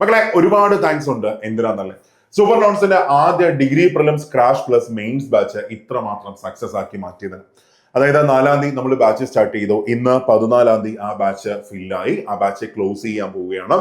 മക്കളെ ഒരുപാട് താങ്ക്സ് ഉണ്ട്. എന്തിനാന്നല്ലേ, സൂപ്പർ നോട്ട്സിന്റെ ആദ്യ degree prelims crash plus mains batch ഇത്രമാത്രം സക്സസ് ആക്കി മാറ്റിയത്. അതായത് 4-ാം തീയതി നമ്മൾ ബാച്ച് സ്റ്റാർട്ട് ചെയ്തു. ഇന്ന് 14-ാം തീയതി ആ ബാച്ച് ഫില്ലായി. ആ ബാച്ച് ക്ലോസ് ചെയ്യാൻ പോവുകയാണ്.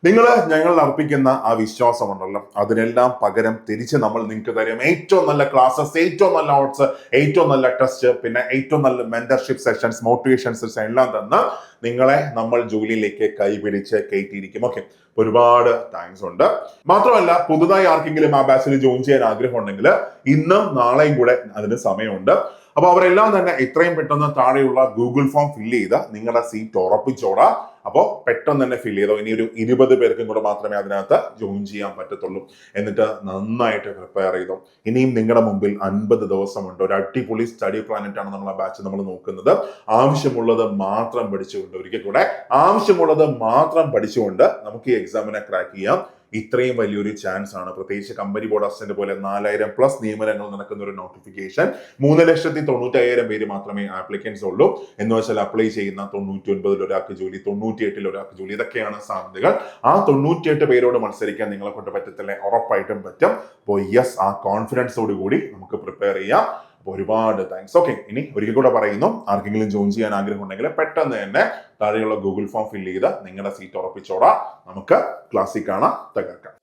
നിങ്ങൾ ഞങ്ങളിൽ അർപ്പിക്കുന്ന ആ വിശ്വാസമുണ്ടല്ലോ, അതിനെല്ലാം പകരം തിരിച്ച് നമ്മൾ നിങ്ങൾക്ക് തരും ഏറ്റവും നല്ല ക്ലാസ്സസ്, ഏറ്റവും നല്ല നോട്ട്സ്, ഏറ്റവും നല്ല ടെസ്റ്റ്, പിന്നെ ഏറ്റവും നല്ല മെന്റർഷിപ്പ് സെഷൻസ്, മോട്ടിവേഷൻ സെഷൻസ് എല്ലാം തന്ന് നിങ്ങളെ നമ്മൾ ജോലിയിലേക്ക് കൈപിടിച്ച് കയറ്റിയിരിക്കും. ഓക്കെ, ഒരുപാട് താങ്ക്സ് ഉണ്ട്. മാത്രമല്ല, പുതുതായി ആർക്കെങ്കിലും ആ ബാച്ചിൽ ജോയിൻ ചെയ്യാൻ ആഗ്രഹം ഉണ്ടെങ്കിൽ ഇന്നും നാളെയും കൂടെ അതിന് സമയമുണ്ട്. അപ്പൊ അവരെല്ലാം തന്നെ എത്രയും പെട്ടെന്ന് താഴെയുള്ള ഗൂഗിൾ ഫോം ഫില്ല് ചെയ്ത് നിങ്ങളുടെ സീറ്റ് ഉറപ്പിച്ചോടാം. അപ്പോൾ പെട്ടെന്ന് തന്നെ ഫില്ല് ചെയ്തോ. ഇനി ഒരു 20 പേർക്കും കൂടെ മാത്രമേ അതിനകത്ത് ജോയിൻ ചെയ്യാൻ പറ്റത്തുള്ളൂ. എന്നിട്ട് നന്നായിട്ട് പ്രിപ്പയർ ചെയ്തോ. ഇനിയും നിങ്ങളുടെ മുമ്പിൽ 50 ദിവസമുണ്ട്. ഒരു അടിപൊളി സ്റ്റഡി പ്ലാനറ്റാണ് നമ്മൾ ആ ബാച്ച് നമ്മൾ നോക്കുന്നത്. ആവശ്യമുള്ളത് മാത്രം പഠിച്ചുകൊണ്ട്, ഒരിക്കൽ കൂടെ ആവശ്യമുള്ളത് മാത്രം പഠിച്ചുകൊണ്ട് നമുക്ക് ഈ എക്സാമിനെ ക്രാക്ക് ചെയ്യാം. ഇത്രയും വലിയൊരു ചാൻസ് ആണ്. പ്രത്യേകിച്ച് കമ്പനി ബോർഡ് അസിസ്റ്റന്റ് പോലെ 4000+ നിയമനങ്ങൾ നടക്കുന്ന ഒരു നോട്ടിഫിക്കേഷൻ. 3,95,000 പേര് മാത്രമേ ആപ്ലിക്കൻസ് ഉള്ളൂ. എന്ന് വെച്ചാൽ അപ്ലൈ ചെയ്യുന്ന 99 ഒരാൾക്ക് ജോലി, 98 ഒരാൾക്ക് ജോലി, ഇതൊക്കെയാണ് സാധ്യതകൾ. ആ 98 പേരോട് മത്സരിക്കാൻ നിങ്ങളെ കൊണ്ട് പറ്റത്തില്ലേ? ഉറപ്പായിട്ടും പറ്റും. അപ്പോൾ യെസ്, ആ കോൺഫിഡൻസോട് കൂടി നമുക്ക് പ്രിപ്പയർ ചെയ്യാം. ഒരുപാട് താങ്ക്സ്. ഓക്കെ, ഇനി ഒരിക്കൽ കൂടെ പറയുന്നു, ആർക്കെങ്കിലും ജോയിൻ ചെയ്യാൻ ആഗ്രഹം ഉണ്ടെങ്കിൽ പെട്ടെന്ന് തന്നെ താഴെയുള്ള ഗൂഗിൾ ഫോം ഫില്ല് ചെയ്ത് നിങ്ങളുടെ സീറ്റ് ഉറപ്പിച്ചോടാം. നമുക്ക് ക്ലാസ്സിൽ കാണാം, തകർക്കാം.